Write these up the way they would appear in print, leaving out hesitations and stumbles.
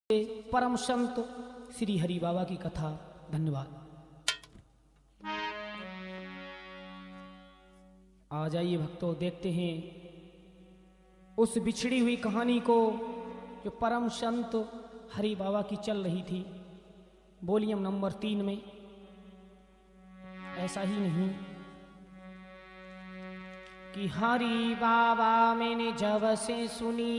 परम संत श्री हरि बाबा की कथा। धन्यवाद। आ जाइए भक्तों, देखते हैं उस बिछड़ी हुई कहानी को जो परम संत हरि बाबा की चल रही थी वॉल्यूम नंबर 3 में। ऐसा ही नहीं कि हरि बाबा मैंने जब से सुनी,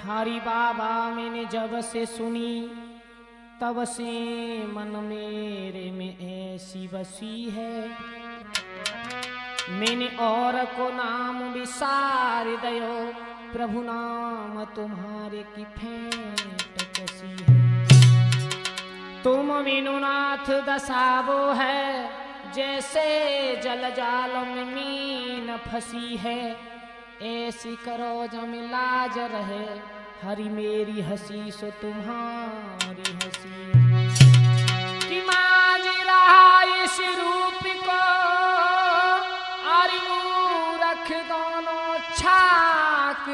हरि बाबा मैंने जब से सुनी, तब से मन मेरे में ऐसी बसी है। मैंने और को नाम विसार दयो, प्रभु नाम तुम्हारे की फेंट कसी है। तुम विनुनाथ दसावो है, जैसे जल जाल में मीन फंसी है। ऐसी करो जम लाज रहे, हरि मेरी हंसी सो तुम्हारी हंसी। कि मांझ रहा इस रूप को, अरि मूरख दोनों छाक,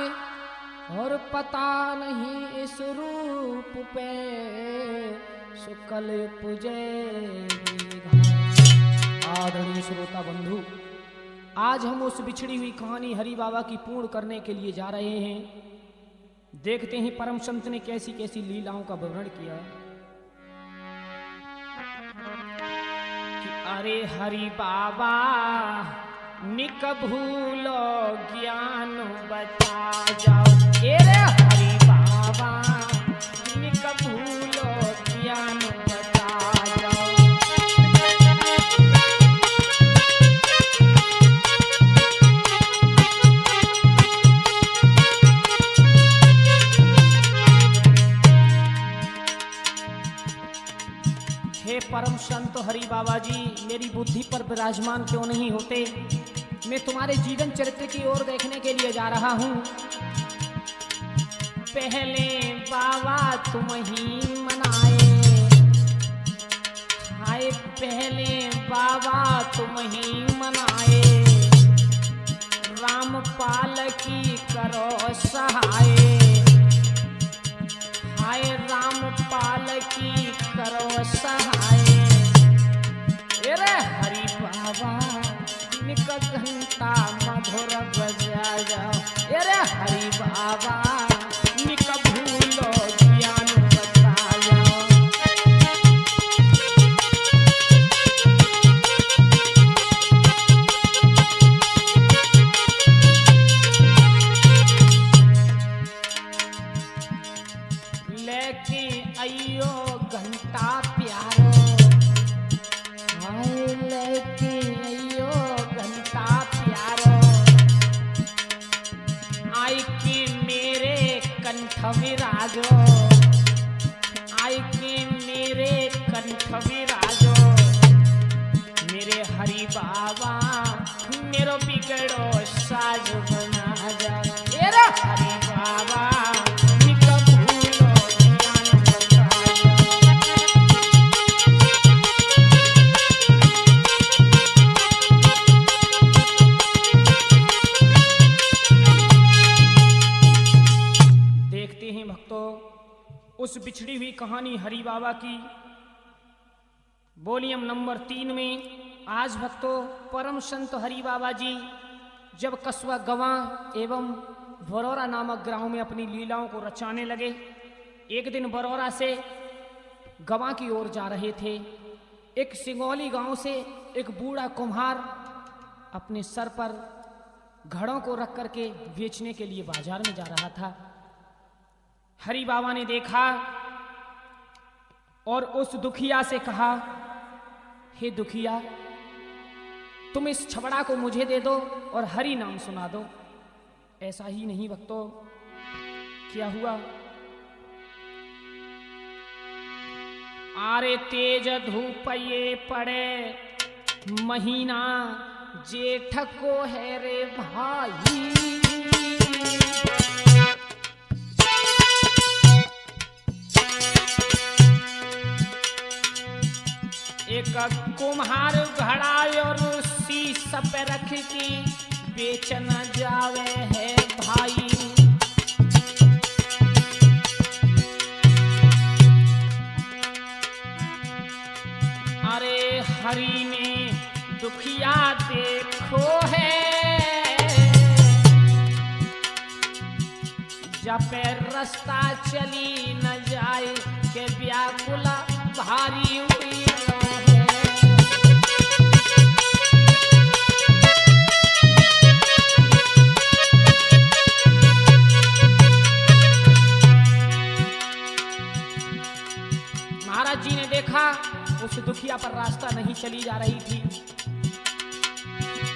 और पता नहीं इस रूप पे सुकल पुजेगी घास। आदरणीय श्रोता बंधु, आज हम उस बिछड़ी हुई कहानी हरि बाबा की पूर्ण करने के लिए जा रहे हैं। देखते हैं परम संत ने कैसी कैसी लीलाओं का वर्णन किया। कि अरे हरि बाबा निक भूलो ज्ञान बचा जाओ। अरे हरि बाबा निक भूलो ज्ञान बचा जाओ। हे परम संत हरि बाबा जी, मेरी बुद्धि पर विराजमान क्यों नहीं होते? मैं तुम्हारे जीवन चरित्र की ओर देखने के लिए जा रहा हूँ। पहले बाबा तुम ही मनाए, हाय पहले बाबा तुम ही मनाए। रामपाल की करो सहाय, हाय रामपाल की करो सहाय। अरे हरि बाबा निक घंटा मधुर बजा जाओ। अरे हरि बाबा निक भूलो ज्ञान बता जाओ। लेके अयो घंटा प्यारो, हाय लेके अयो घंटा प्यारो। आई के मेरे कंठ विराजो, आई के मेरे कंठ विराजो। मेरे हरि बाबा मेरो बिगड़ो साज बना जाओ। मेरा हरि बाबा उस बिछड़ी हुई कहानी हरि बाबा की वॉल्यूम नंबर 3 में। आज भक्तों परम संत हरि बाबा जी जब कस्बा गवा एवं बरौरा नामक गांव में अपनी लीलाओं को रचाने लगे। एक दिन बरौरा से गवा की ओर जा रहे थे। एक सिंगौली गांव से एक बूढ़ा कुम्हार अपने सर पर घड़ों को रख करके बेचने के लिए बाजार में जा रहा था। हरि बाबा ने देखा और उस दुखिया से कहा, हे दुखिया, तुम इस छबड़ा को मुझे दे दो और हरि नाम सुना दो। ऐसा ही नहीं भक्तों, क्या हुआ? आरे तेज धूप ये पड़े महीना, जेठ को है रे भाई। एक कुम्हार घड़ा और शीश पे रख की बेच न जावे है भाई। हरि ने दुखिया देखो है, जब रास्ता चली न जाए के व्याकुला भारी हुई है। महाराज जी ने देखा उस दुखिया पर रास्ता नहीं चली जा रही थी।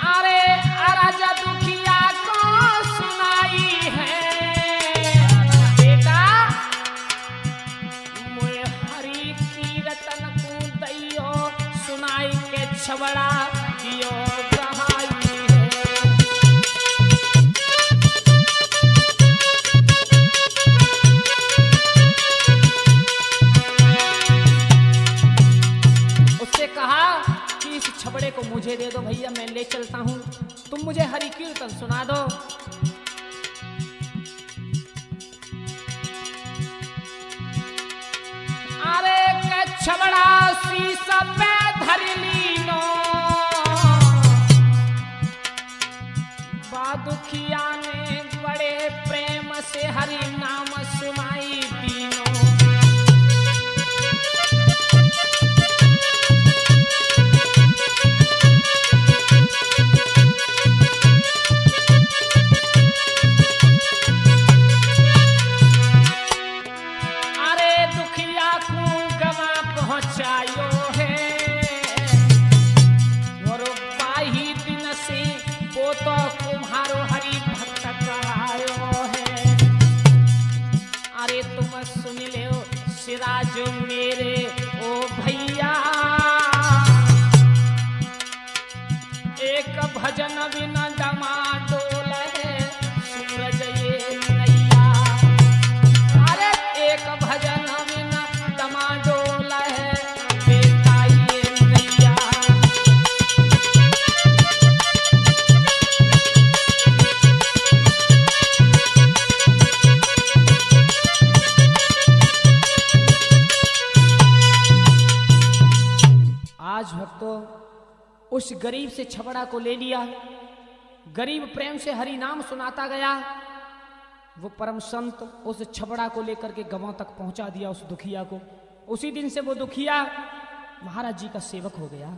अरे राजा दुखिया को सुनाई है, बेटा मोए हरि कीर्तन को दैयो सुनाई के छबड़ा दियो गहाई है। उससे कहा कि इस छबड़े को मुझे दे दो भैया, मैं ले चलता हूं, तुम मुझे हरि कीर्तन सुना दो। अरे के छबड़ा शीशा पे धर लीनो, बादुखिया ने बड़े प्रेम से हरि नाम सुनाई दीनो। जो मेरे ओ भैया एक भजन बिना डमाडोल है सूरज ये नैया। अरे एक भजन बिना डमाडोल है बेटा ये नैया। आज भक्तों उस गरीब से छबड़ा को ले लिया, गरीब प्रेम से हरि नाम सुनाता गया। वो परम संत उस छबड़ा को लेकर के गवां तक पहुंचा दिया उस दुखिया को। उसी दिन से वो दुखिया महाराज जी का सेवक हो गया।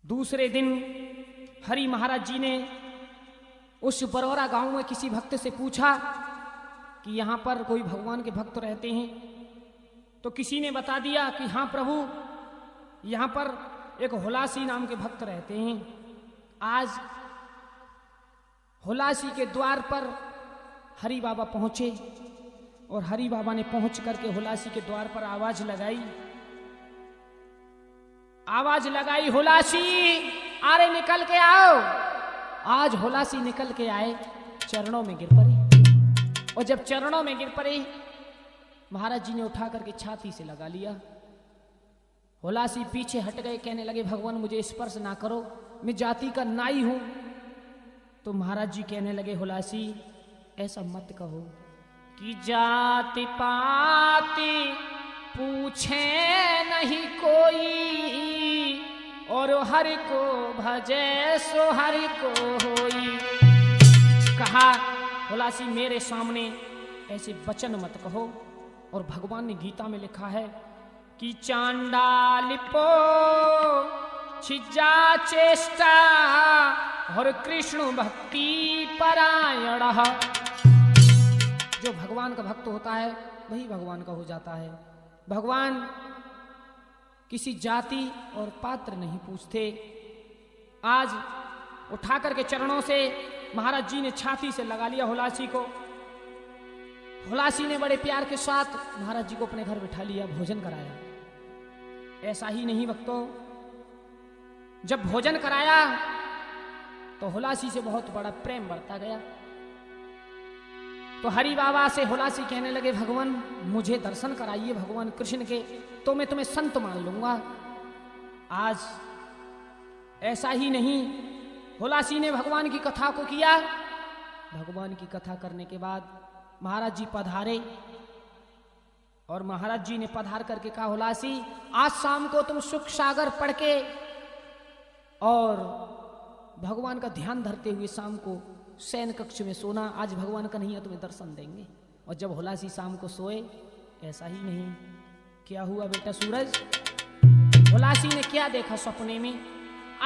दूसरे दिन हरि महाराज जी ने उस बरौरा गांव में किसी भक्त से पूछा कि यहां पर कोई भगवान के भक्त रहते हैं। तो किसी ने बता दिया कि हाँ प्रभु, यहाँ पर एक हुलासी नाम के भक्त रहते हैं। आज हुलासी के द्वार पर हरि बाबा पहुंचे और हरि बाबा ने पहुंच करके हुलासी के द्वार पर आवाज लगाई, हुलासी अरे निकल के आओ। आज हुलासी निकल के आए, चरणों में गिर पड़े और जब चरणों में गिर पड़े महाराज जी ने उठा करके छाती से लगा लिया। हुलासी पीछे हट गए, कहने लगे भगवान मुझे स्पर्श ना करो, मैं जाति का नाई हूं। तो महाराज जी कहने लगे हुलासी ऐसा मत कहो कि जाति पाति पूछे नहीं कोई और हरि को भजे सो हरि को होई। कहा हुलासी मेरे सामने ऐसे वचन मत कहो। और भगवान ने गीता में लिखा है कि चांडालिपो छिजा चेष्टा और कृष्ण भक्ति परायण। जो भगवान का भक्त होता है वही भगवान का हो जाता है। भगवान किसी जाति और पात्र नहीं पूछते। आज उठा करके चरणों से महाराज जी ने छाती से लगा लिया हुलासी को। हुलासी ने बड़े प्यार के साथ महाराज जी को अपने घर बिठा लिया, भोजन कराया। ऐसा ही नहीं भक्तों, जब भोजन कराया तो हुलासी से बहुत बड़ा प्रेम बढ़ता गया। तो हरि बाबा से हुलासी कहने लगे भगवान मुझे दर्शन कराइए भगवान कृष्ण के, तो मैं तुम्हें संत मान लूंगा। आज ऐसा ही नहीं, हुलासी ने भगवान की कथा को किया। भगवान की कथा करने के बाद महाराज जी पधारे और महाराज जी ने पधार करके कहा, हुलासी आज शाम को तुम सुख सागर पढ़ के और भगवान का ध्यान धरते हुए शाम को शयन कक्ष में सोना। आज भगवान कन्हैया तुम्हें दर्शन देंगे। और जब हुलासी शाम को सोए, ऐसा ही नहीं, क्या हुआ बेटा सूरज? हुलासी ने क्या देखा सपने में?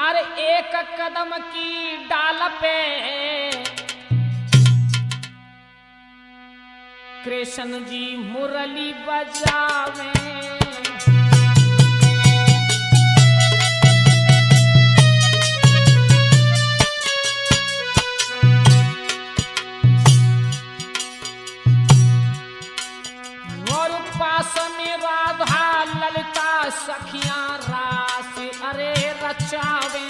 अरे एक कदम की डाल पे कृष्ण जी मुरली बजावे, और पास में राधा ललिता सखियां रास अरे रचावे।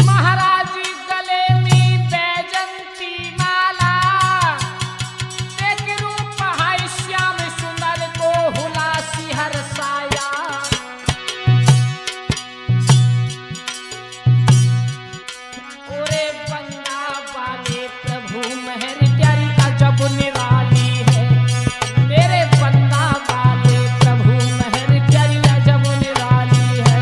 महाराज गले में बैजंती माला, एक रूप है श्याम सुंदर को हुलासी हरसाया। ओरे बंदा वाले प्रभु मेहर प्यारी अजब निराली है। मेरे बंदा वाले प्रभु मेहर प्यारी अजब निराली है।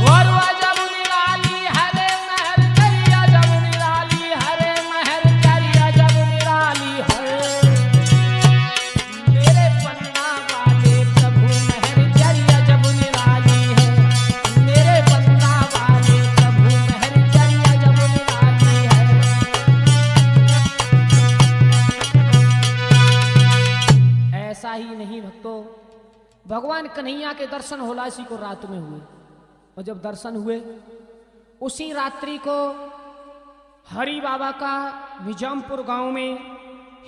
और अजब निराली हरे मेहर प्यारी अजब निराली, हरे मेहर प्यारी अजब निराली है। मेरे बंदा वाले प्रभु मेहर प्यारी अजब निराली है। मेरे बंदा वाले प्रभु मेहर प्यारी अजब निराली है। ऐसा ही नहीं भक्तों, भगवान कन्हैया के दर्शन हुलासी को रात में हुए। और जब दर्शन हुए, उसी रात्रि को हरि बाबा का निजामपुर गांव में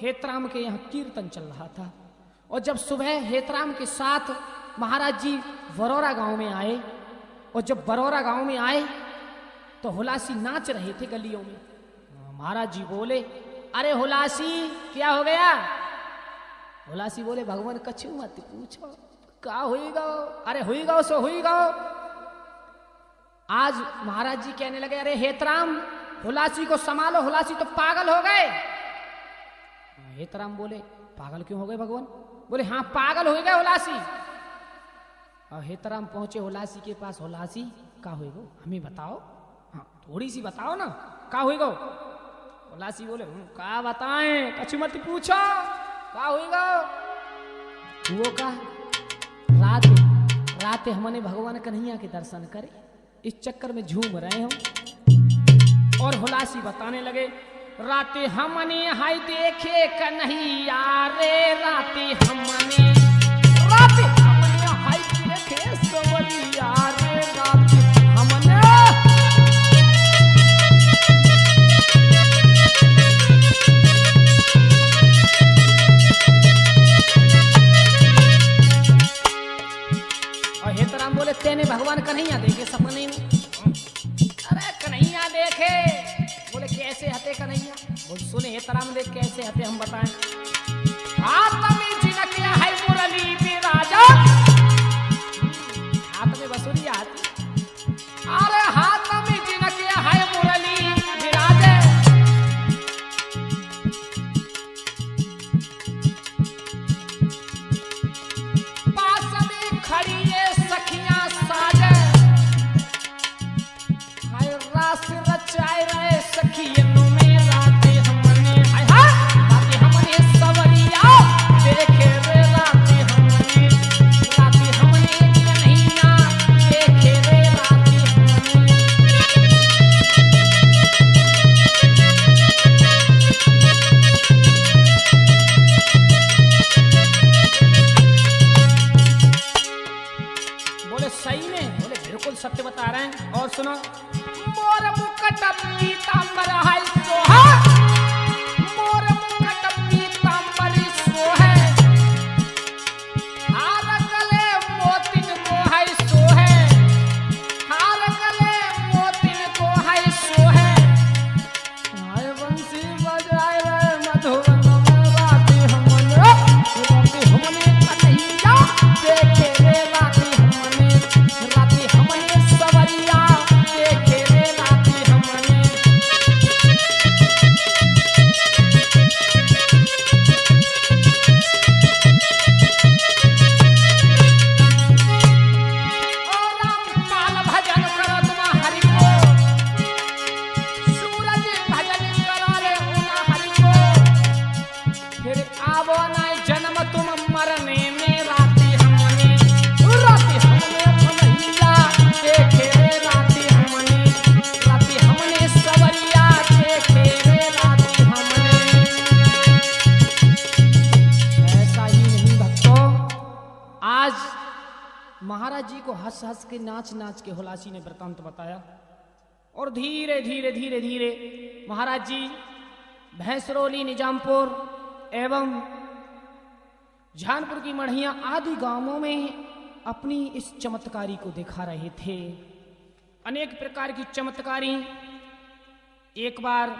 हेतराम के यहाँ कीर्तन चल रहा था। और जब सुबह हेतराम के साथ महाराज जी बरौरा गांव में आए, और जब बरौरा गांव में आए तो हुलासी नाच रहे थे गलियों में। महाराज जी बोले, अरे हुलासी क्या हो गया? हुलासी बोले, भगवान कछु मत पूछो, का हुई गो? अरे हुई गो सो हुई गो। आज महाराज जी कहने लगे, अरे हेतराम हुलासी को संभालो, हुलासी तो पागल हो गए। हेतराम बोले, पागल क्यों हो गए भगवान? बोले, हाँ पागल हो गए हुलासी। और हेतराम पहुंचे हुलासी के पास, हुलासी का हुई गो, हमें बताओ, हाँ थोड़ी सी बताओ ना, का हुई गो? हुलासी बोले, का बताएं, कछु मत पूछो, का हुई गो? वो का रात हमने भगवान कन्हैया के दर्शन करे, इस चक्कर में झूम रहे हो। और हुलासी बताने लगे, राते हमने हाय देखे कन्हैया रे, राते हमने हाय देखे सवरिया रे, राते हमने हेतराम बोले, तेने भगवान कन्हैया देखे सपने में? अरे कन्हैया देखे। बोले, कैसे हते कन्हैया? बोले, सुने हेतराम देख कैसे हते, हम बताएं। हाथ में जिनकिया है मुरली विराजा, हाथ में बसुरिया आती। अरे हाथ में जिनकिया है मुरली विराजे, पास में खड़ी है सखियां साजे, हाय रास रचाए रहे सखियनों में, राते हमने हाय राते हमने सवरिया देखे रे, राते हमने कन्हैया देखे रे, राते हमने। बोले, सही में? बोले, बिल्कुल सत्य बता रहे हैं। और सुनो, मोर मुकुट पीतांबर है सोहा, मोर मुकुट पीतांबर सोहे, हार गले मोतिन को है सोहे, हार गले मोतिन को है सोहे। हाय बंसी बजाए रे मधुबन में, राते हमने कन्हैया देखे रे, राते हमने महाराज जी को हंस हंस के नाच नाच के हुलासी ने वृतांत बताया। और धीरे धीरे धीरे धीरे महाराज जी भैंसरौली, निजामपुर एवं झानपुर की मढ़िया आदि गांवों में अपनी इस चमत्कारी को दिखा रहे थे। अनेक प्रकार की चमत्कारी। एक बार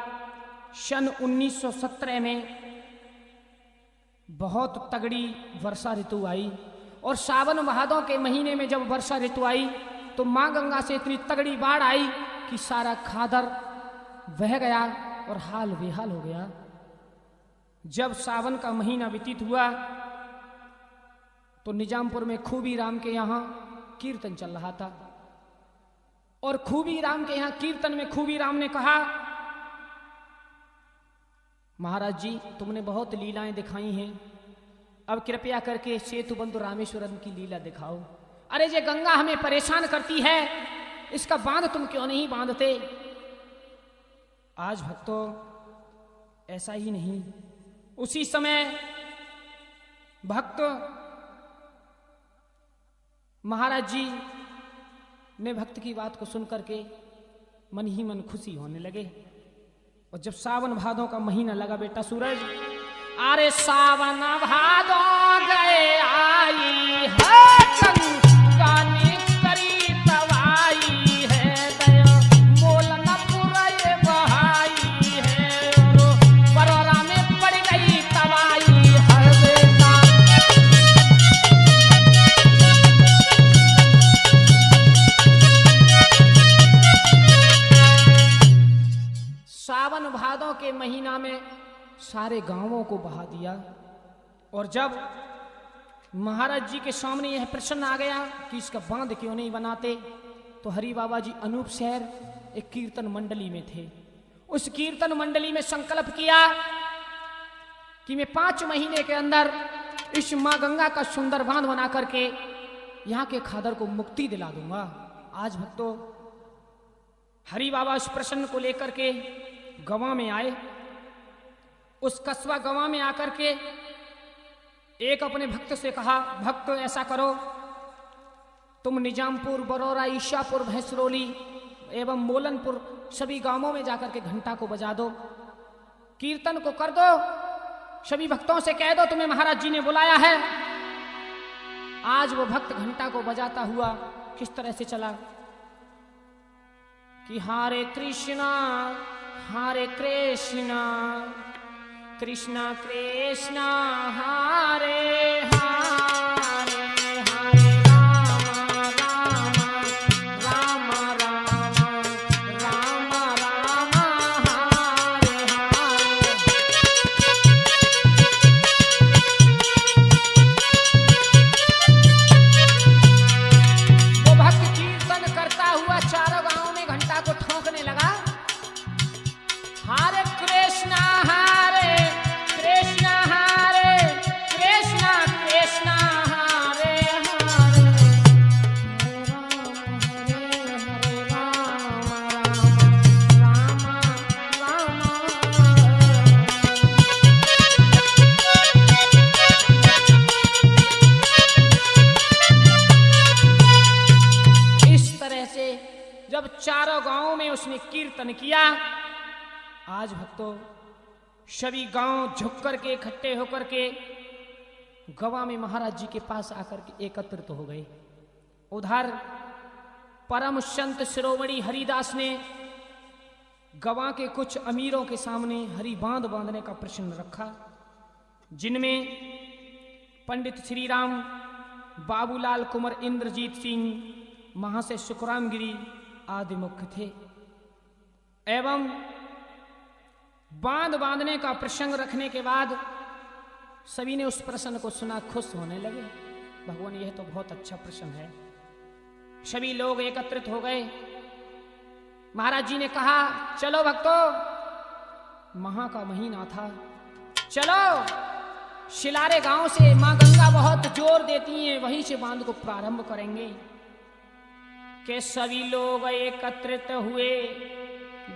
सन 1917 में बहुत तगड़ी वर्षा ऋतु आई और सावन भादों के महीने में जब वर्षा ऋतु आई तो मां गंगा से इतनी तगड़ी बाढ़ आई कि सारा खादर बह गया और हाल बेहाल हो गया। जब सावन का महीना व्यतीत हुआ तो निजामपुर में खूबी राम के यहाँ कीर्तन चल रहा था और खूबी राम के यहाँ कीर्तन में खूबी राम ने कहा, महाराज जी तुमने बहुत लीलाएं दिखाई हैं, अब कृपया करके सेतु बंधु रामेश्वरम की लीला दिखाओ। अरे ये गंगा हमें परेशान करती है, इसका बांध तुम क्यों नहीं बांधते। आज भक्तों ऐसा ही नहीं, उसी समय भक्त महाराज जी ने भक्त की बात को सुन करके मन ही मन खुशी होने लगे। और जब सावन भादों का महीना लगा बेटा सूरज, अरे सावन भादो गए आई है गंगा ने करी तवाई है, दया मोल न पुरए बहाई है और बरोरा में पड़ गई तवाई हर बेटा। सावन भादों के महीना में सारे गांवों को बहा दिया। और जब महाराज जी के सामने यह प्रश्न आ गया कि इसका बांध क्यों नहीं बनाते, तो हरि बाबा जी अनूप शहर एक कीर्तन मंडली में थे। उस कीर्तन मंडली में संकल्प किया कि मैं 5 महीने के अंदर इस मां गंगा का सुंदर बांध बना करके यहाँ के खादर को मुक्ति दिला दूंगा। आज भक्तों हरि बाबा उस प्रश्न को लेकर के गवा में आए। उस कस्बा गवा में आकर के एक अपने भक्त से कहा, भक्त ऐसा करो तुम निजामपुर, बरौरा, ईशापुर, भैंसरौली एवं मोलनपुर सभी गांवों में जाकर के घंटा को बजा दो, कीर्तन को कर दो, सभी भक्तों से कह दो तुम्हें महाराज जी ने बुलाया है। आज वो भक्त घंटा को बजाता हुआ किस तरह से चला कि हरे कृष्णा कृष्णा कृष्णा हरे हरे, हरे राम राम राम राम राम हरे हरे। वो भक्त कीर्तन करता हुआ चारों गांवों में घंटा को ठोकने लगा, हरे कृष्णा हरे कृष्णा हरे कृष्णा कृष्णा हरे हरे, हरे राम राम राम इस तरह से जब चारों गांवों में उसने कीर्तन किया, आज भक्तों सभी गांव झुक करके इकट्ठे होकर के गवा में महाराज जी के पास आकर के एकत्रित हो गए। उधर परम संत शिरोमणि हरिदास ने गवा के कुछ अमीरों के सामने हरि बांध बांधने का प्रश्न रखा, जिनमें पंडित श्री राम, बाबूलाल कुंवर, इंद्रजीत सिंह, महाशय सुखराम गिरी आदि मुख्य थे। एवं बांध बांधने का प्रसंग रखने के बाद सभी ने उस प्रश्न को सुना, खुश होने लगे। भगवान यह तो बहुत अच्छा प्रश्न है। सभी लोग एकत्रित हो गए। महाराज जी ने कहा, चलो भक्तों, महा का महीना था, चलो शिलारे गांव से मां गंगा बहुत जोर देती हैं, वहीं से बांध को प्रारंभ करेंगे। के सभी लोग एकत्रित हुए,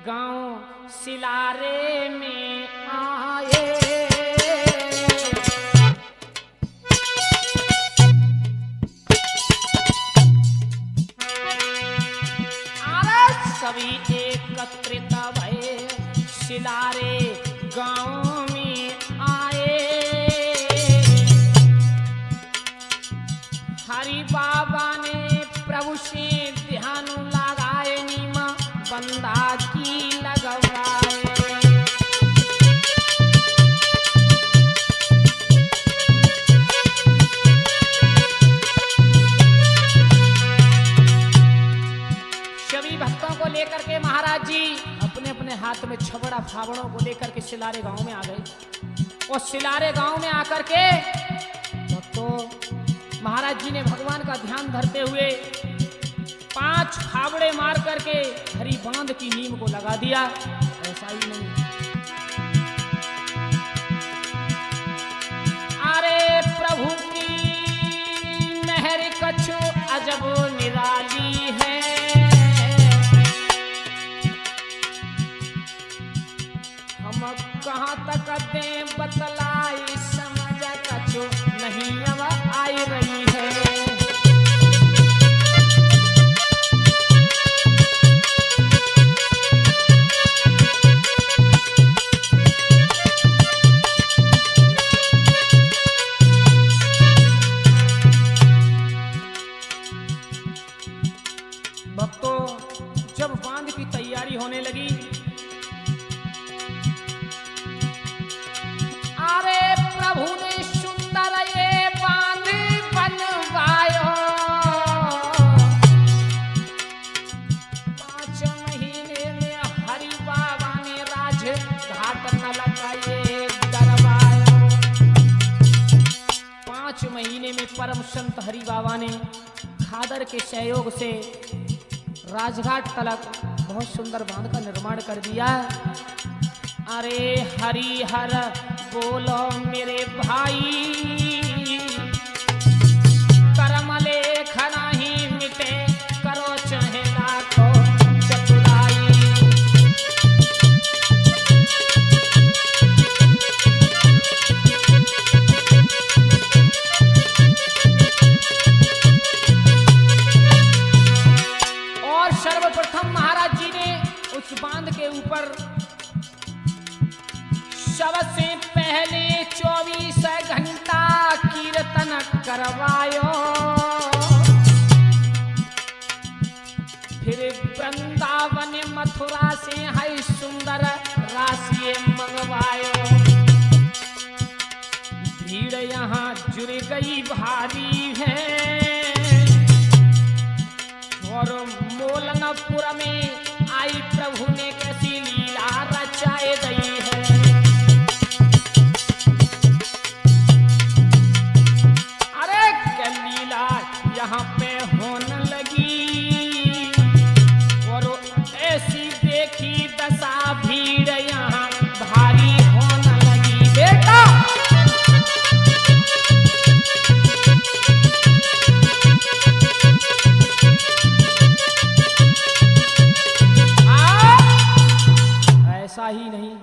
गांव सिलारे में आए। सिलारे गांव में आए। हरि बाबा ने प्रभु से ध्यान लगाए, नीमा बंदा की लगवाए। सभी भक्तों को लेकर के महाराज जी अपने अपने हाथ में छबड़ा फावड़ों को लेकर के सिलारे गांव में आ गए। और सिलारे गांव में आकर के तो महाराज जी ने भगवान का ध्यान धरते हुए 5 फावड़े मार करके हरी बांध की नीम को लगा दिया। ऐसा ही नहीं, अरे प्रभु की मेहर कछु अजब निराली है। हम कहाँ तक दें बतलाई, समझ कछु नहीं अब आई रही है। भक्तों, जब बांध की तैयारी होने लगी, अरे प्रभु ने सुंदर ये बांध बनवायो। 5 महीने में हरि बाबा ने राज घाट नलका ये डरवायो। 5 महीने में परम संत हरि बाबा ने खादर के सहयोग से राजघाट तलक बहुत सुंदर बांध का निर्माण कर दिया। अरे हरिहर बोलो मेरे भाई, कर्म लेख नहीं मिटे, करो चाहे लाखों चतुराई। और सर्वप्रथम महाराज जी ने उस बांध के ऊपर सबसे पहले 24 घंटा कीर्तन करवायो। फिर वृंदावन मथुरा से है सुंदर राशि मंगवायो। भीड़ यहाँ जुड़ गई भारी है, और मोलनपुर में आई प्रभु ने कैसी लीला रचाए गई है। यहाँ पे होने लगी, और ऐसी देखी दशा भीड़ यहाँ भारी होने लगी। बेटा ऐसा ही नहीं,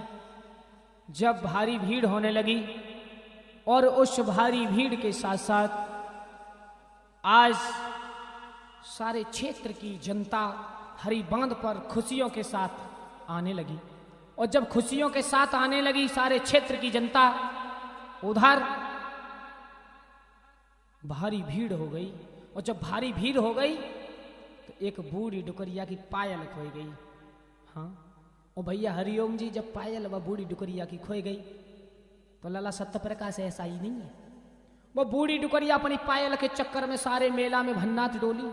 जब भारी भीड़ होने लगी और उस भारी भीड़ के साथ साथ आज सारे क्षेत्र की जनता हरि बांध पर खुशियों के साथ आने लगी। और जब खुशियों के साथ आने लगी सारे क्षेत्र की जनता, उधर भारी भीड़ हो गई। और जब भारी भीड़ हो गई तो एक बूढ़ी डुकरिया की पायल खोई गई। हाँ, और भैया हरिओम जी, जब पायल व बूढ़ी डुकरिया की खोई गई तो लाला सत्यप्रकाश ऐसा ही नहीं है। वो बूढ़ी डुकरिया अपनी पायल के चक्कर में सारे मेला में भन्नात डोली,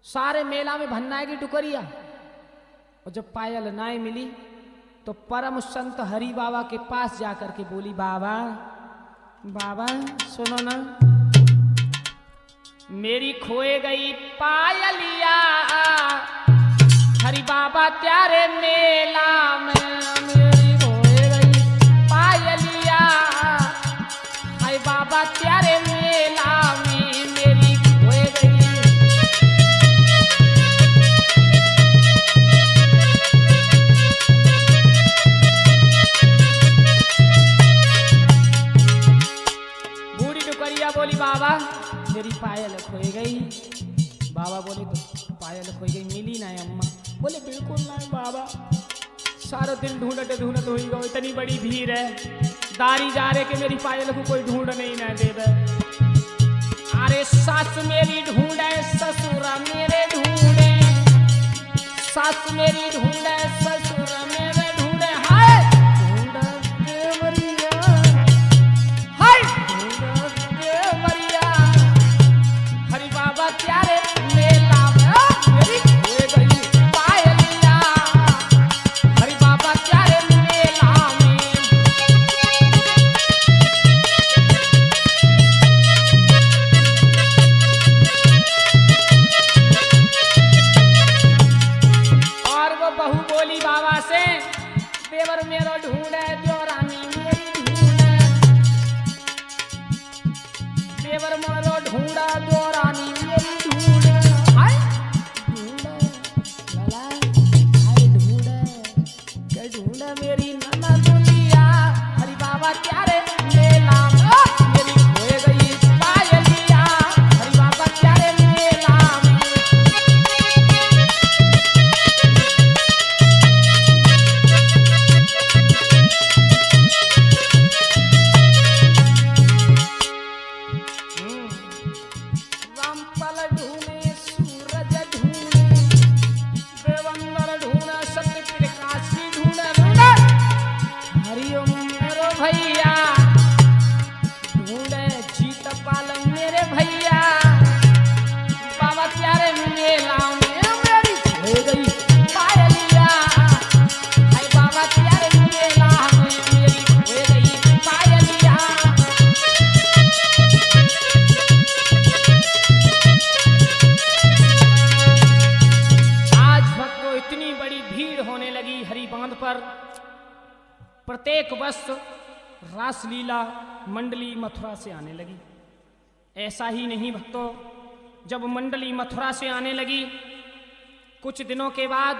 सारे मेला में भन्नाएगी डुकरिया। और जब पायल नाय मिली तो परम संत हरि बाबा के पास जाकर के बोली, बाबा बाबा सुनो ना, मेरी खोए गई पायलिया हरि बाबा त्यारे मेला में, मेरी खोए गई पायलिया हरि बाबा त्यारे मेला में मेरी खोए गई। बूढ़ी डुकरिया बोली, बाबा मेरी पायल खोई गई। बाबा बोले, तो पायल खोई गई, मिली ना अम्मा? बोले बिल्कुल ना बाबा, सारा दिन ढूंढते ढूंढते हुई गो, इतनी बड़ी भीड़ है, दारी जा रहे कि मेरी पायल को कोई ढूंढ नहीं ना देवे। अरे सास मेरी ढूंढे ससुर मेरे ढूंढे, सास मेरी ढूंढे ससुर मेरे ढूंढे, हाय ढूंढे देवरिया, हाय ढूंढे देवरिया। हरि बाबा प्यारे मेला में मेरी खोए गई पायलिया, हरि बाबा प्यारे मेला में। और वो बहू बोली बाबा से, देवर मेरो ढूंढे देवरानी मेरी ढूंढे, देवर मेरो ढूंढा देवरानी मेरी ढूंढे, हाय ढूंढे लला, हाय ढूंढे के ढूंढे मेरी नन्ना दुनिया। हरि बाबा प्यारे मेला में मेरी खोए गई पायलिया, हरि बाबा प्यारे मेला में। रामपाल ढूंढे सूरज ढूंढे, देवंदर ढूंढे सत्य प्रकाशी ढूंढे ढूंढे, हरिओम मेरो भैया ढूंढे जीत पाल मेरे भैया। बाबा प्यारे मेला में मेरी खोए गई पायलिया, हाय बाबा प्यारे मेला में मेरी खोए गई पायलिया। आज भक्तों इतनी बड़ी भीड़ होने लगी हरि बांध पर। प्रत्येक वर्ष रासलीला मंडली मथुरा से आने लगी। ऐसा ही नहीं भक्तों, जब मंडली मथुरा से आने लगी, कुछ दिनों के बाद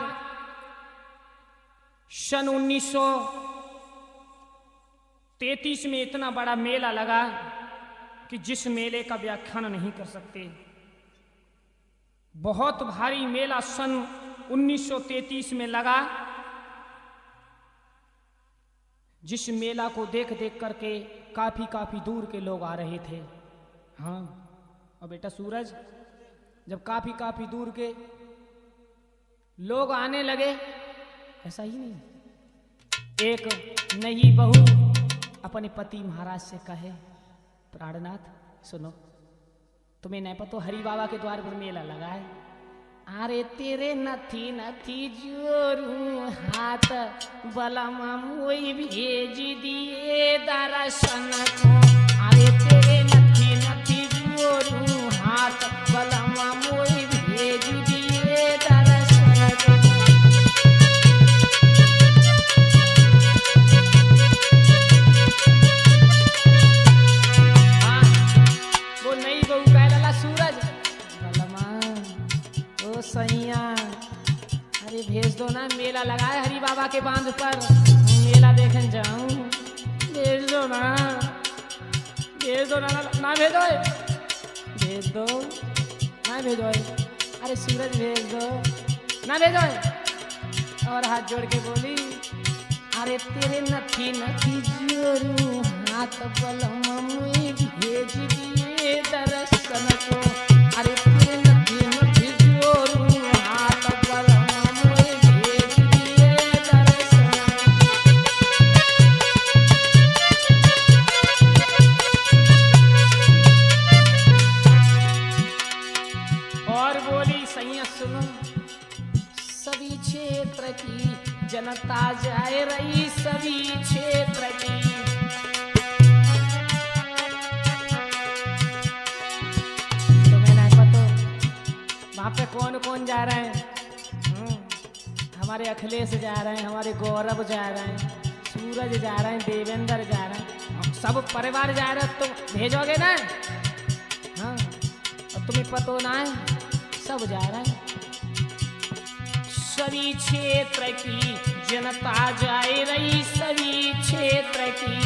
सन 1933 में इतना बड़ा मेला लगा कि जिस मेले का व्याख्यान नहीं कर सकते। बहुत भारी मेला सन 1933 में लगा, जिस मेला को देख देख करके काफी दूर के लोग आ रहे थे। हाँ और बेटा सूरज, जब काफी दूर के लोग आने लगे, ऐसा ही नहीं, एक नई बहू अपने पति महाराज से कहे, प्राणनाथ सुनो, तुम्हें नहीं पता हरि बाबा के द्वार पर मेला लगा है। अरे तेरे नथी नथी जोरू हाथ बलमा मोई भेज दिए दर्शन को। अरे तेरे नथी नथी जोरू हाथ बलमा मोई भेज दिए दर्शन को। हाँ, वो नई बहू कह लला सूरज, बलमा ओ सैया, अरे भेज दो ना, मेला लगाए हरि बाबा के बांध पर, मेला देखने जाऊं, भेज दो ना, भेज दो ना, ना भेजो, भेज दो ना, भेजो, अरे सूरज भेज दो ना, भेजो। और हाथ जोड़ के बोली, अरे तेरे नथी नथी जोरू हाथ बलमा मुई भेज दिए दर्शन को। अरे तेरे नथी नथी जोरू हाथ बलमा मुई भेज दिए दर्शन। और बोली, सैया सुनो, सभी क्षेत्र की जनता जाए रही, सभी क्षेत्र की। तुम्हें नहीं पता वहां पे कौन कौन जा रहे हैं? हमारे अखिलेश जा रहे हैं, हमारे गौरव जा रहे हैं, सूरज जा रहे हैं, देवेंद्र जा रहे हैं, सब परिवार जा रहे हैं। तो भेजोगे ना? हाँ, और तुम्हें पता ना है, सब जा रहे हैं। सभी क्षेत्र की जनता जाए रही, सभी क्षेत्र की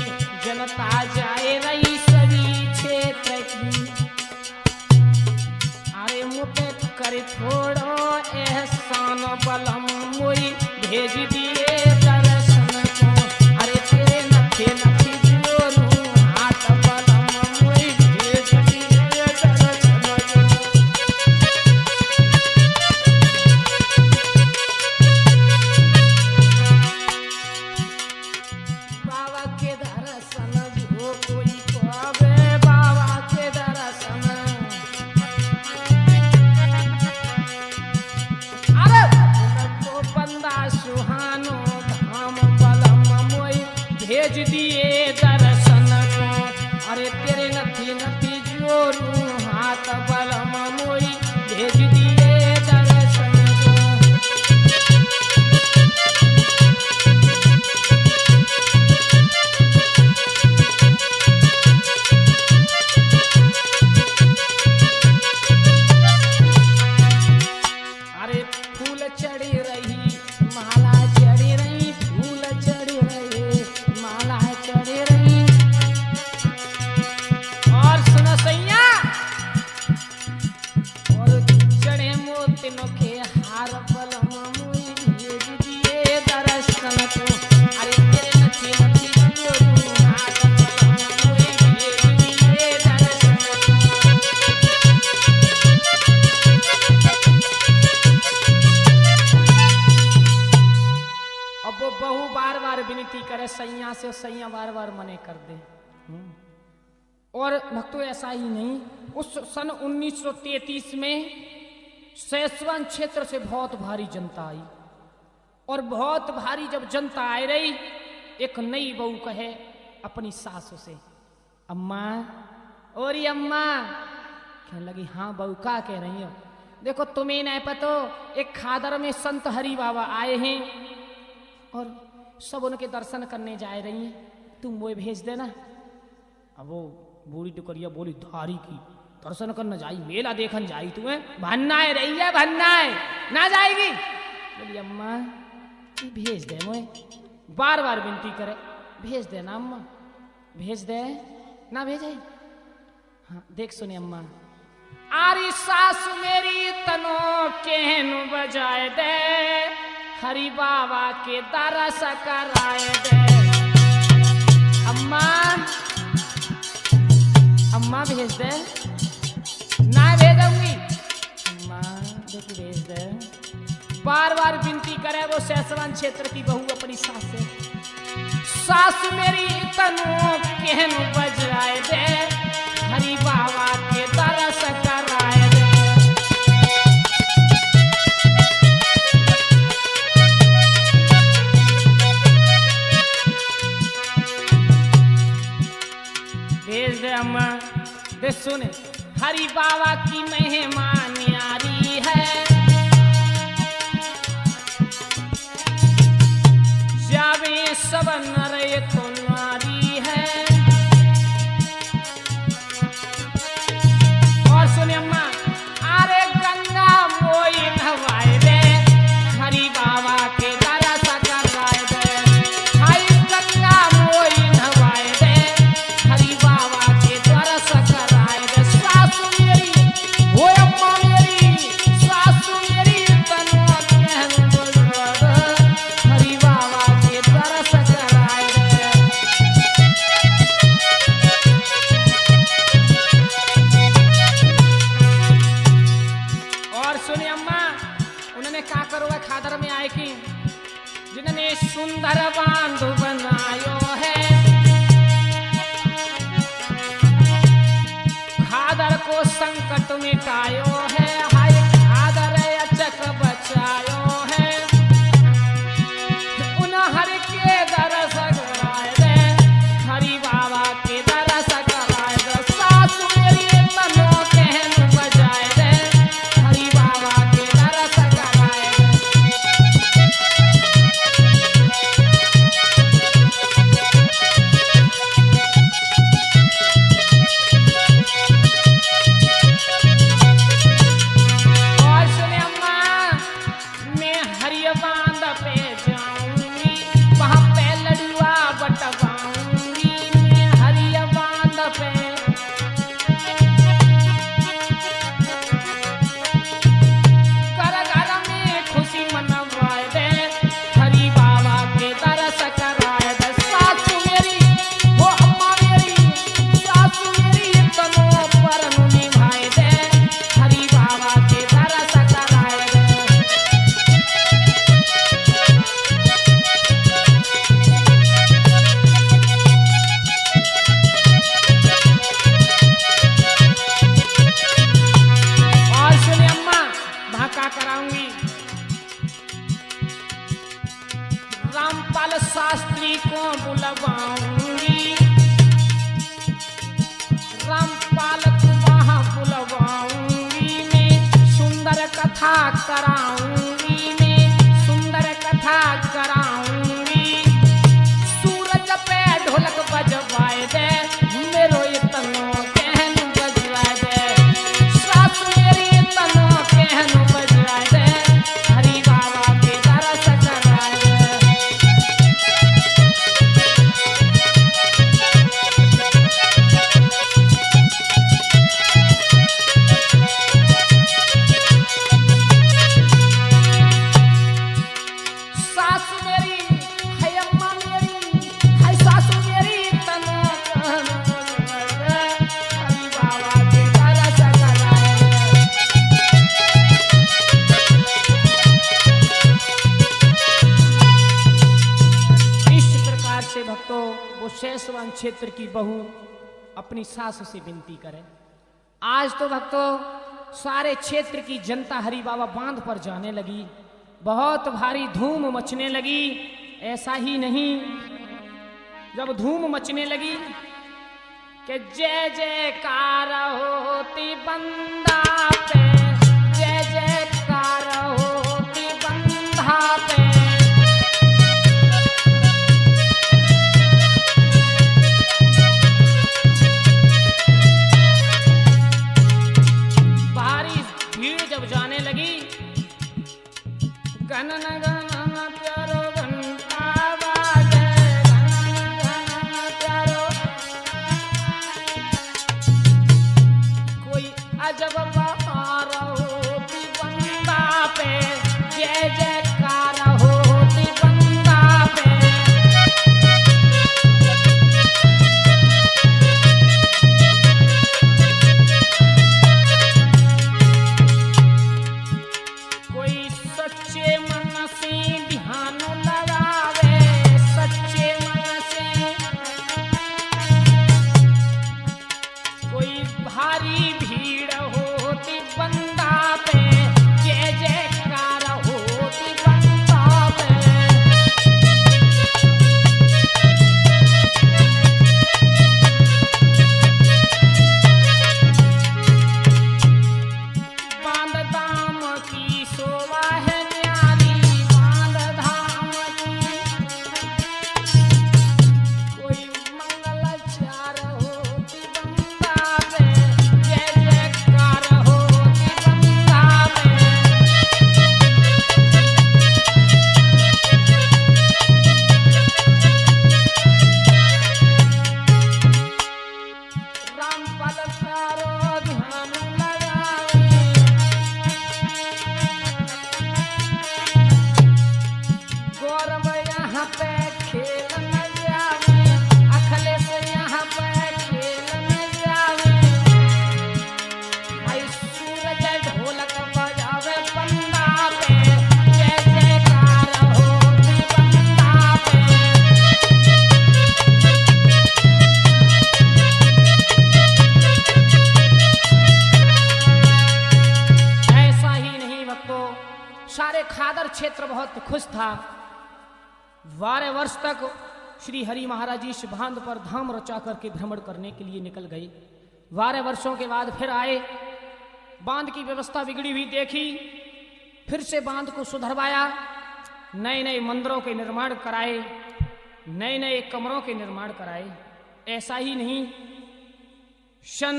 जनता जाए रही, सभी क्षेत्र की। अरे मुझे कर थोड़ो एहसान बलम मुई भेज दिए। भेज दिए दर्शन को। अरे तेरे नथी नथी जोरू हाथ बलम मोई भेज दिए दर्शन को। अरे फूल चढ़ी रही माला चढ़ी रही, फूल चढ़ी रही माला चढ़ी रही। और सुनो सैया, और चढ़े मोतिनों के हार बलम मुई भेज दिए दर्शन को। अरे तेरे नथी नथी जोरू हाथ बलम मुई भेज दिए दर्शन को। अब वो बहू बार बार विनती करे सैया से, सैया बार बार मने कर दे। और भक्तों ऐसा ही नहीं, उस सन 1933 में सैसवन क्षेत्र से बहुत भारी जनता आई। और बहुत भारी जब जनता आ रही, एक नई बहू कहे अपनी सासू से, अम्मा और ये अम्मा। कहने लगी हाँ बहू का कह रही हो? देखो तुम्हें नहीं पता, एक खादर में संत हरि बाबा आए हैं और सब उनके दर्शन करने जा रही हैं, तुम वो भेज देना। अब वो बूढ़ी टुकरिया बोली धारी की दर्शन करना जाई, मेला देखन जाई, तुम्हें भन्नाए रही है भन्नाए ना जाएगी। बोली अम्मा भेज दे, मुझे बार बार विनती करे भेज दे ना अम्मा, भेज दे ना भेजे। हाँ देख सुने अम्मा, आरी सासु मेरी तनो केहनु बजाए दे, हरि बाबा के दरस कराए दे। अम्मा अम्मा भेज दे ना भेजूंगी, अम्मा देख भेज दे। बार बार विनती करे वो सैसवन क्षेत्र की बहू अपनी सास से, सास मेरी तनु केहनु बजाए दे, हरि बाबा के दरस कराए दे। भेज दे अम्मा। दे सुने, हरि बाबा की महिमा न्यारी है, जावे सब नर को नारी है। और सुने अम्मा, अरे गंगा मोई नवाए दे, हरि बाबा के दरस कराए दे। हाय गंगा मोई नवाए दे, हरि बाबा के दरस कराए दे। सासु मेरी वो अम्मा मेरी, सासु मेरी तनु कहन बोल हरि बाबा के दरस कराए दे। और सुने अम्मा, उन्होंने क्या करो है खादर में आए कि जिन्होंने सुंदर बांध बनायो है, खादर को संकट मिटायो है। हाय खादर अचक बचायो है, उन हरि के दरस कराए दे, हरि बाबा के दरस कराए दे। सासु मेरी तनो कहन बजाए दे, हरि बाबा के दरस कराए दे। सिवान क्षेत्र की बहू अपनी सास से विनती करे। आज तो भक्तों सारे क्षेत्र की जनता हरि बाबा बांध पर जाने लगी, बहुत भारी धूम मचने लगी। ऐसा ही नहीं, जब धूम मचने लगी कि जय जयकार होती बंदा पे, जय जयकार होती बंदा पे, भारी भीड़ जब जाने लगी, गणन गणन प्यारो घंटा बाजे, गणन गणन प्यारो, कोई अजब बहार होती बंदा पे, जय जयकार होती बंदा पे। कोई सच्चे मन से ध्यान लगावे, सच्चे मन से, कोई भारी भीड़ होती बंदा पे, जय जयकार होती बंदा पे। बांध धाम की शोभा है न्यारी, बांध धाम की, कोई मंगलाचार होती बंदा पे, जय जयकार होती बंदा पे। रामपाल प्यारो ध्यान लगावे, गौरव यहाँ पे खेल न जावे, अखिलेश यहाँ पे खेल न जावे, आई सूरज ढोलक बजावे बंदा पे, जय जयकार होती बंदा पे। ऐसा ही नहीं भक्तों, सारे खादर क्षेत्र बहुत खुश था। 12 वर्ष तक श्री हरि महाराज जी इस बांध पर धाम रचा करके भ्रमण करने के लिए निकल गए। 12 वर्षों के बाद फिर आए, बांध की व्यवस्था बिगड़ी हुई देखी, फिर से बांध को सुधरवाया, नए नए मंदिरों के निर्माण कराए, नए नए कमरों के निर्माण कराए। ऐसा ही नहीं, सन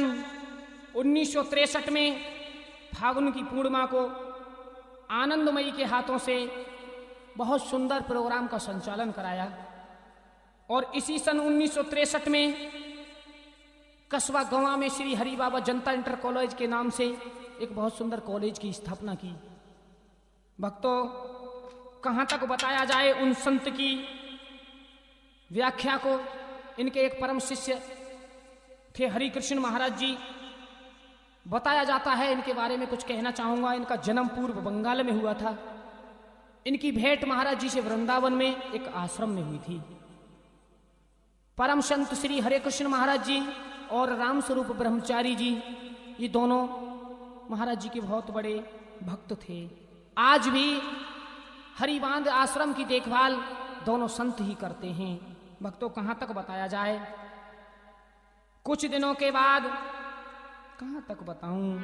1963 में फागुन की पूर्णिमा को आनंदमयी के हाथों से बहुत सुंदर प्रोग्राम का संचालन कराया। और इसी सन 1963 में कस्बा गवां में श्री हरि बाबा जनता इंटर कॉलेज के नाम से एक बहुत सुंदर कॉलेज की स्थापना की। भक्तों, कहाँ तक बताया जाए उन संत की व्याख्या को। इनके एक परम शिष्य थे हरि कृष्ण महाराज जी। बताया जाता है, इनके बारे में कुछ कहना चाहूंगा। इनका जन्म पूर्व बंगाल में हुआ था। इनकी भेंट महाराज जी से वृंदावन में एक आश्रम में हुई थी। परम संत श्री हरे कृष्ण महाराज जी और राम स्वरूप ब्रह्मचारी जी, ये दोनों महाराज जी के बहुत बड़े भक्त थे। आज भी हरिबांध आश्रम की देखभाल दोनों संत ही करते हैं। भक्तों, कहाँ तक बताया जाए, कुछ दिनों के बाद, कहाँ तक बताऊं,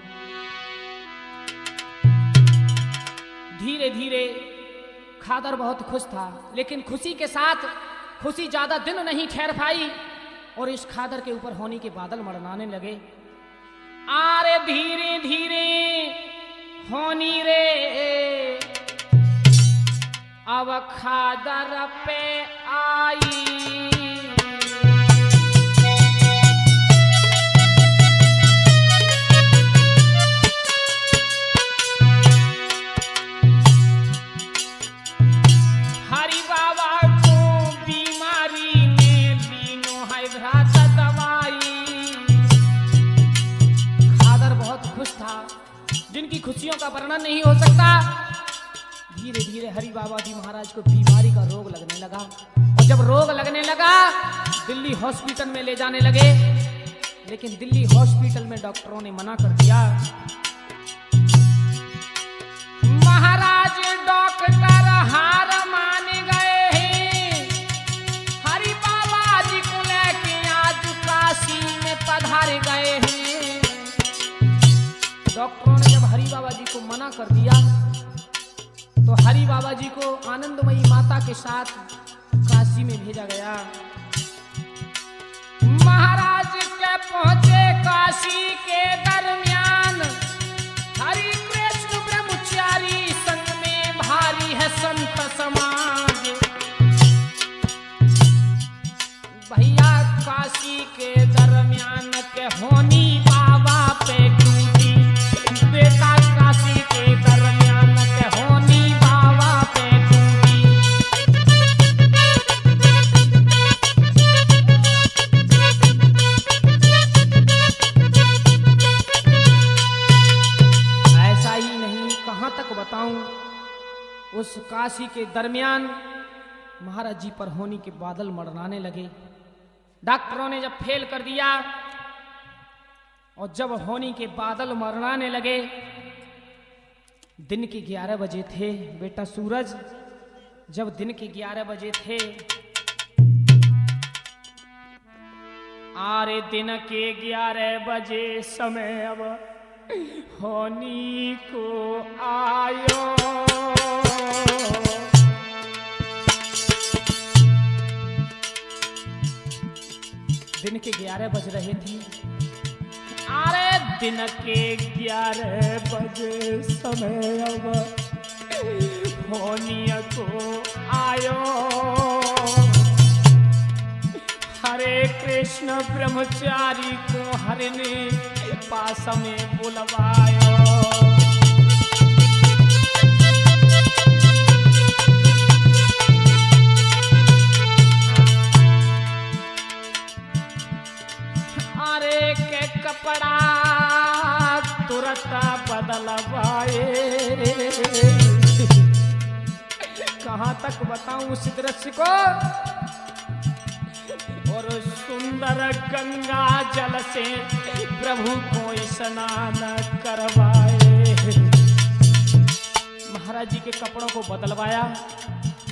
धीरे धीरे खादर बहुत खुश था, लेकिन खुशी के साथ खुशी ज्यादा दिन नहीं ठहर पाई और इस खादर के ऊपर होनी के बादल मड़नाने लगे। आरे धीरे धीरे होनी रे अब खादर पे आई, हरि बाबा को बीमारी में बीनो है भ्रात दवाई। खादर बहुत खुश था, जिनकी खुशियों का वर्णन नहीं हो सकता। धीरे धीरे हरि बाबा जी महाराज को बीमारी का रोग लगने लगा और जब रोग लगने लगा दिल्ली हॉस्पिटल में ले जाने लगे, लेकिन दिल्ली हॉस्पिटल में डॉक्टरों ने मना कर दिया। महाराज डॉक्टर हार मान गए हैं, हरि बाबा जी को लेके आज काशी में पधार गए हैं। डॉक्टरों ने जब हरि बाबा जी को मना कर दिया तो हरि बाबा जी को आनंदमयी माता के साथ काशी में भेजा गया। महाराज के पहुंचे काशी के दरमियान, हरि कृष्ण ब्रह्मचारी संग में भारी है संत समाज। भैया काशी के दरमियान के होनी बाबा पे टूटी, बेटा काशी के दरमियान के होनी बाबा पे टूटी। ऐसा ही नहीं, कहां तक बताऊं, उस काशी के दरमियान महाराज जी पर होनी के बादल मंडराने लगे। डॉक्टरों ने जब फेल कर दिया और जब होनी के बादल मंडराने लगे, दिन के 11 बजे थे बेटा सूरज, जब दिन के 11 बजे थे, आरे दिन के 11 बजे समय अब होनी को आयो। दिन के 11 बज रहे थे, अरे दिन के 11 बजे समय अब होनी को आयो। हरे कृष्ण ब्रह्मचारी को हरि ने पास में बुलवायो। अरे के कपड़ा तुरंत बदलवाए। कहां तक बताऊं उस दृश्य को, और सुंदर गंगा जल से प्रभु को स्नान करवाए। महाराज जी के कपड़ों को बदलवाया,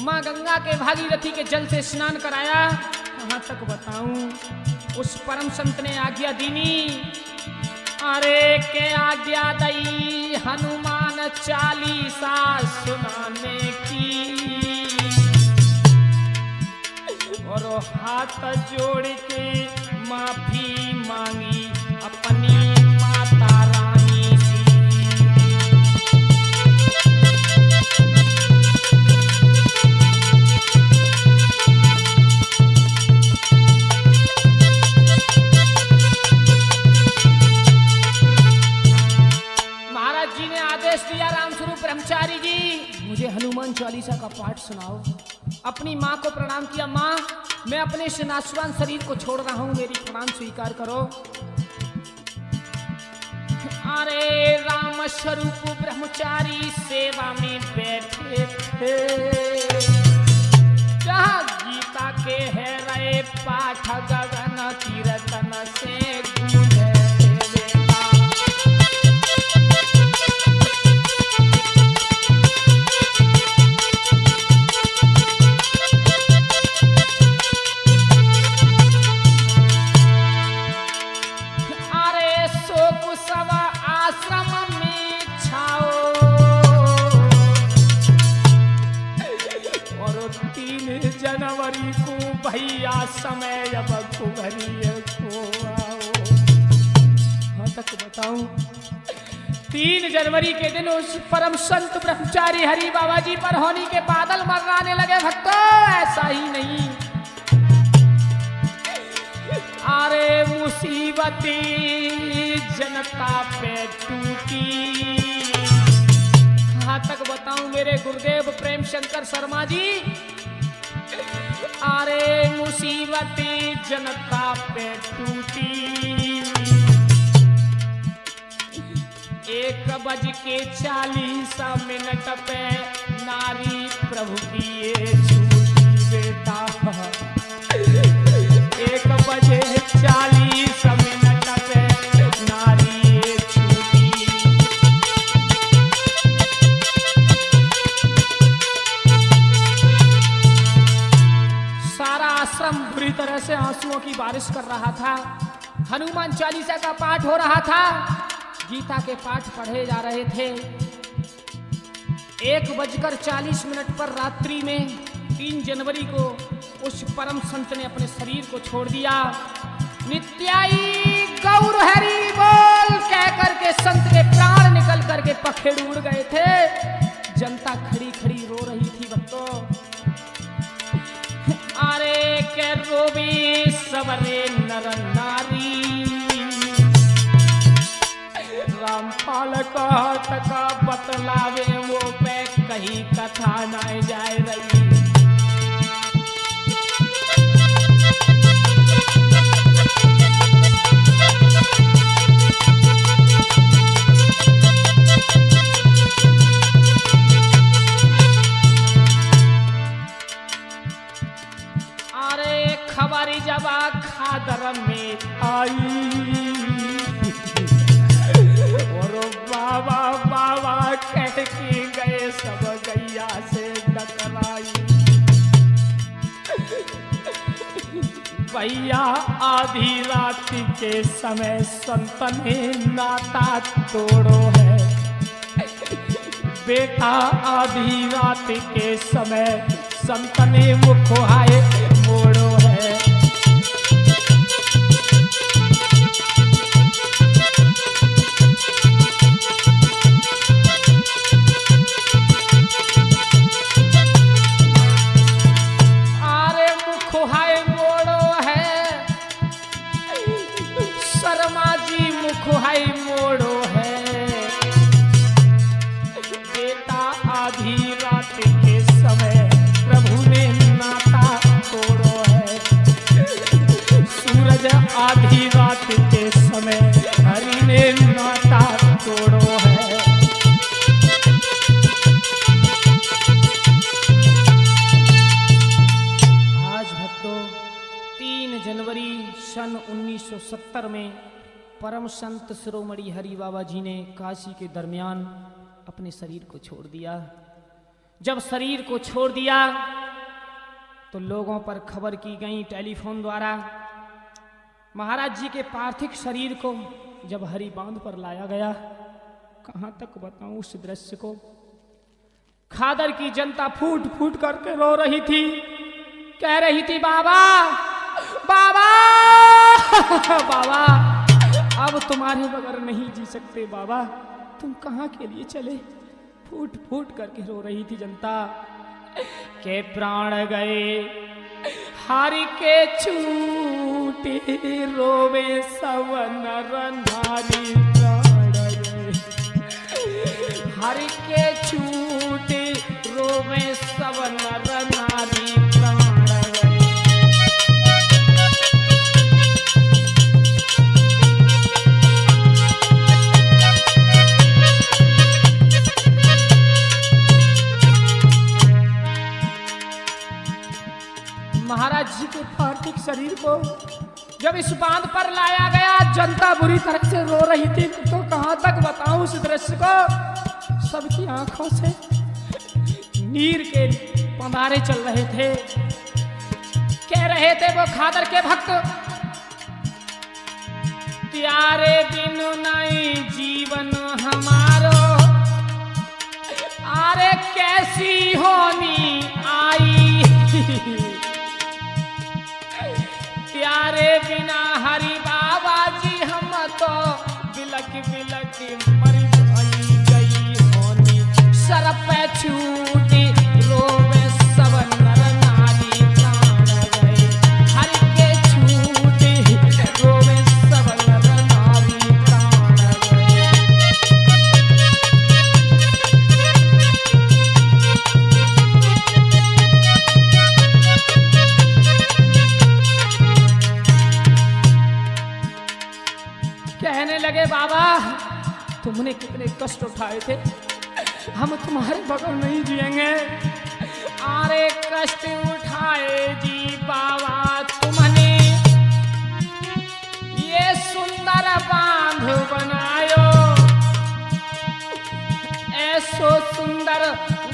मां गंगा के भागीरथी के जल से स्नान कराया। कहां तक बताऊं, उस परम संत ने आज्ञा दीनी, अरे के आज्ञा दई हनुमान चालीसा सुनाने की, और हाथ जोड़ के माफी मांगी अपनी माता रानी से। महाराज जी ने आदेश दिया, रामस्वरूप ब्रह्मचारी जी मुझे हनुमान चालीसा का पाठ सुनाओ। अपनी माँ को प्रणाम किया, माँ मैं अपने इस नाशवान शरीर को छोड़ रहा हूं, मेरी प्रणाम स्वीकार करो। अरे राम स्वरूप ब्रह्मचारी सेवा में बैठे थे, जहाँ गीता के है रहे पाठ गगन कीर्तन से गूंजे। जनवरी को भैया समय अब कुबरिया को आओ। हाँ तक बताऊं, 3 जनवरी के दिन उस परम संत ब्रह्मचारी हरि बाबा जी पर होनी के बादल मंडराने लगे। भक्तों ऐसा ही नहीं, अरे मुसीबती जनता पे टूटी। कहाँ तक बताऊं मेरे गुरुदेव प्रेम शंकर शर्मा जी, अरे मुसीबती जनता पे टूटी। 1:40 पे नारी प्रभु की ये छूटी बेटा। 1:40 पे नारी छूटी। सारा आश्रम बुरी तरह से आंसुओं की बारिश कर रहा था। हनुमान चालीसा का पाठ हो रहा था, गीता के पाठ पढ़े जा रहे थे। 1:40 पर रात्रि में 3 जनवरी को उस परम संत ने अपने शरीर को छोड़ दिया। नित्याई गौर हरि बोल कह करके संत के प्राण निकल करके पखेड़ उड़ गए थे। जनता खड़ी खड़ी रो रही थी भक्तों। अरे के रोबी सबरे नर नारी, रामपाल का बतलावे वो पे कहीं कथा न जाए रही। अरे खबरी जब खादर में आई, और बाबा बाबा कह के गए सब गैया से टकराई। भैया आधी रात के समय संत ने नाता तोड़ो है। बेटा आधी रात के समय संत ने मुख आए मोड़ो है। अरे मुख हाय मोड़ो है, शर्मा जी मुख हाय मोड़ो है। बेटा आधी रात के समय प्रभु ने नाता तोड़ो है। सूरज आधी रात के समय हरि ने नाता तोड़ो है। आज भक्तों 3 जनवरी सन 1970 में परम संत शिरोमणि हरि बाबा जी ने काशी के दरमियान अपने शरीर को छोड़ दिया। जब शरीर को छोड़ दिया तो लोगों पर खबर की गई टेलीफोन द्वारा। महाराज जी के पार्थिव शरीर को जब हरि बांध पर लाया गया, कहां तक बताऊं उस दृश्य को। खादर की जनता फूट फूट करके रो रही थी, कह रही थी बाबा बाबा बाबा अब तुम्हारे बगैर नहीं जी सकते बाबा, तुम कहां के लिए चले। फूट फूट करके रो रही थी जनता। के प्राण गए हरि के छूटे, रोवे सब नर नारी। प्राण गए हरि के छूटे, रोवे सब नर नारी। प्राण गए महाराज जी के पार्थिव शरीर को जब इस बांध पर लाया गया, जनता बुरी तरह से रो रही थी। तो कहां तक बताऊं उस दृश्य को। सबकी आंखों से नीर के पंधारे चल रहे थे। कह रहे थे वो खादर के भक्त, प्यारे बिनु नहीं जीवन हमारो, अरे कैसी होनी आई। प्यारे बिना हरि बाबा जी हम तो बिलक बिलक मर गई होनी। सर पे छूटी रोवे सब नर नारी। प्राण गए हरि के छूटी, रोवे सब नर नारी। प्राण गए कहने लगे बाबा तुमने कितने कष्ट उठाए थे, हम तुम्हारे बगैर नहीं जिएंगे। आरे कष्ट उठाए जी बाबा तुमने ये सुंदर बांध बनायो, ऐसो सुंदर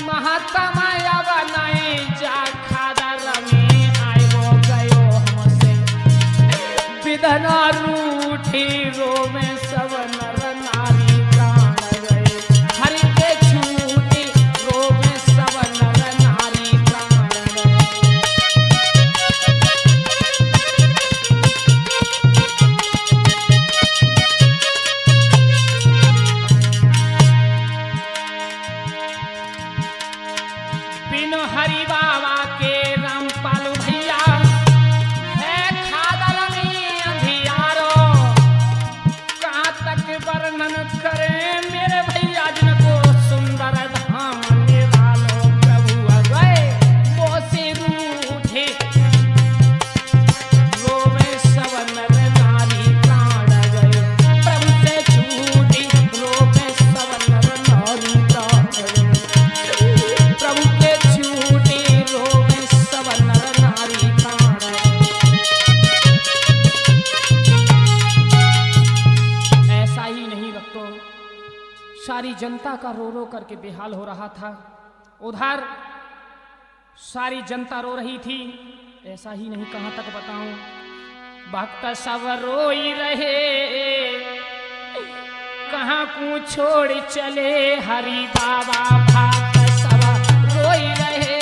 महात्मा बनाए जा खादर में आयो गयो हमसे विधना रूठी रोवे सब नर नारी प्राण गए, हरि के छूटी रोवे सब नर नारी प्राण गए। बिनु हरि बाबा के रामपाल भैया है खादर में अंधियारो, कहाँ तक वर्णन करे मेरे भैया जिनको सुंदर धाम निरालो प्रभु गए मोसे रूठे रोवे सब नर नारी प्राण गए, प्रभु से छूटी रोवे सब नर नारी प्राण गए, प्रभु के छूटी रोवे सब नर नारी प्राण गए। ऐसा ही नहीं भक्तों, सारी जनता का रो रो करके बेहाल हो रहा था, उधर सारी जनता रो रही थी। ऐसा ही नहीं, कहां तक बताऊं, भक्त सब रोई रहे, कहां को छोड़ चले हरि बाबा, भक्त सब रोई रहे,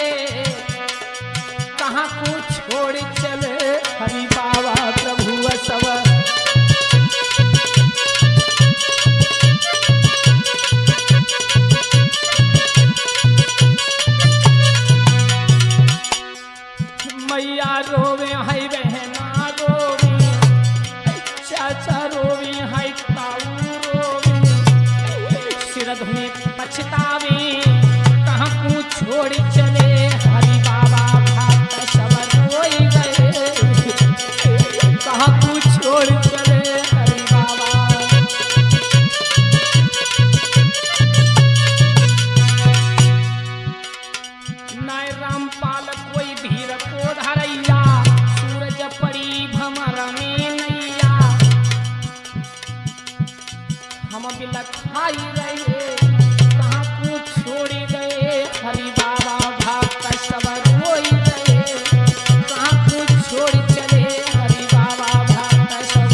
कहां को छोड़ चले हरि बाबा प्रभु सब। मैया रोवे हाय बहना रोवे, चाचा रोवे हाय ताऊ रोवे, सिर धुने पछतावे, कहाँ को छोड़ चले हरि बाबा, भक्त सब रोई गए, कहाँ को छोड़ चले हरि बाबा। नाय रामपाल कोई भीर को धरैया, सूरज पड़ी भमर में नैया, हम बिलख खाई रहे, कहाँ को छोड़ गए हरि बाबा, भक्त सब रोई रहे, कहाँ को छोड़ चले हरि बाबा, भक्त सब।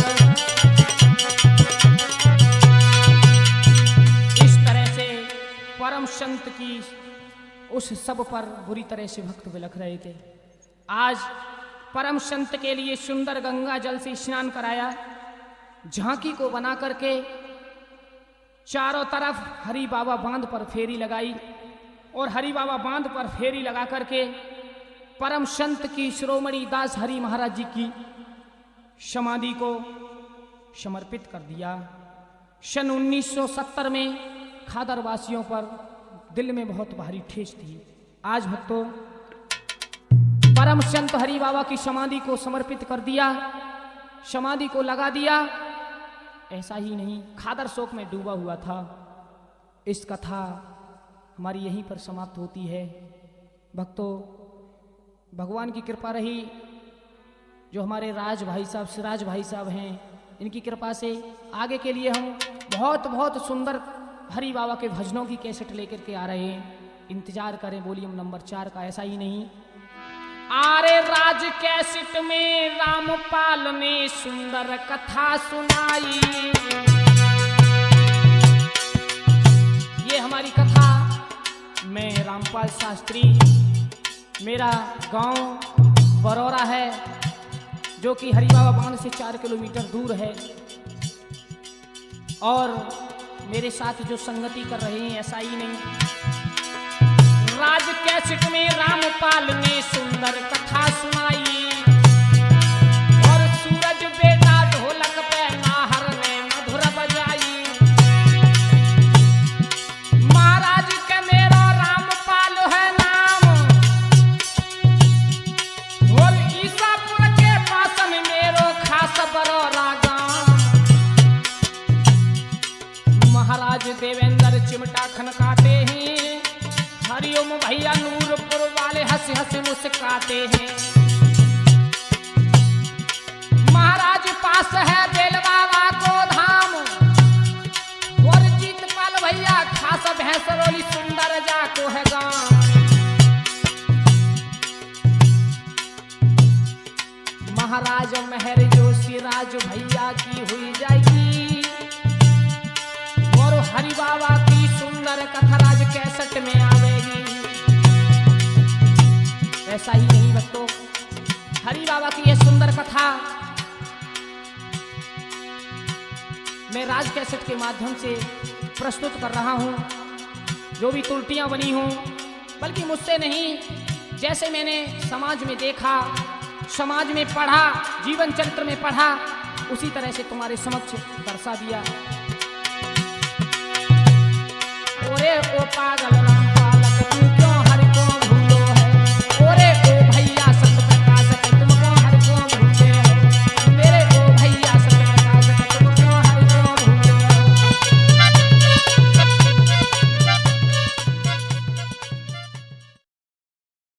इस तरह से परम संत की उस सब पर बुरी तरह से भक्त बिलख रहे थे। आज परम संत के लिए सुंदर गंगा जल से स्नान कराया, झांकी को बना करके चारों तरफ हरि बाबा बांध पर फेरी लगाई, और हरि बाबा बांध पर फेरी लगा करके परम संत की शिरोमणि दास हरि महाराज जी की समाधि को समर्पित कर दिया। सन 1970 में खादर वासियों पर दिल में बहुत भारी ठेस थी। आज भक्तों परम संत हरि बाबा की समाधि को समर्पित कर दिया, समाधि को लगा दिया। ऐसा ही नहीं, खादर शोक में डूबा हुआ था। इस कथा हमारी यहीं पर समाप्त होती है। भक्तों भगवान की कृपा रही, जो हमारे राज भाई साहब सिराज भाई साहब हैं, इनकी कृपा से आगे के लिए हम बहुत बहुत सुंदर हरि बाबा के भजनों की कैसेट लेकर के आ रहे हैं। इंतजार करें वॉल्यूम नंबर 4 का। ऐसा ही नहीं, आरे राज कैसेट में रामपाल ने सुंदर कथा सुनाई। ये हमारी कथा, मैं रामपाल शास्त्री, मेरा गांव बरौरा है, जो कि हरि बाबा बांध से 4 किलोमीटर दूर है, और मेरे साथ जो संगति कर रहे हैं ऐसा ही नहीं। राज कैसेट में रामपाल ने सुंदर कथा सुनाई, और सूरज बेटा ढोलक पे नाहर ने मधुर बजाई। महाराज के मेरा रामपाल है नाम, और ईसापुर के पास में मेरो खास बरौरा गांव। महाराज देवेंद्र चिमटा खनकाते हैं, हरिओम भैया नूरपुर वाले हंस हंस मुस्कुराते हैं। महाराज पास है बेल बाबा को धाम, और जीतपाल भैया खास भैंसरोली सुंदर जाको है गांव। महाराज मेहर जो सिराज भैया की हुई जाएगी, और हरि बाबा की सुंदर कथा राज कैसेट में आवेगी। ऐसा ही नहीं भक्तों, हरि बाबा की यह सुंदर कथा मैं राज कैसेट के माध्यम से प्रस्तुत कर रहा हूं। जो भी त्रुटियां बनी हों, बल्कि मुझसे नहीं, जैसे मैंने समाज में देखा, समाज में पढ़ा, जीवन चरित्र में पढ़ा, उसी तरह से तुम्हारे समक्ष दर्शा दिया। ओरे ओ पागल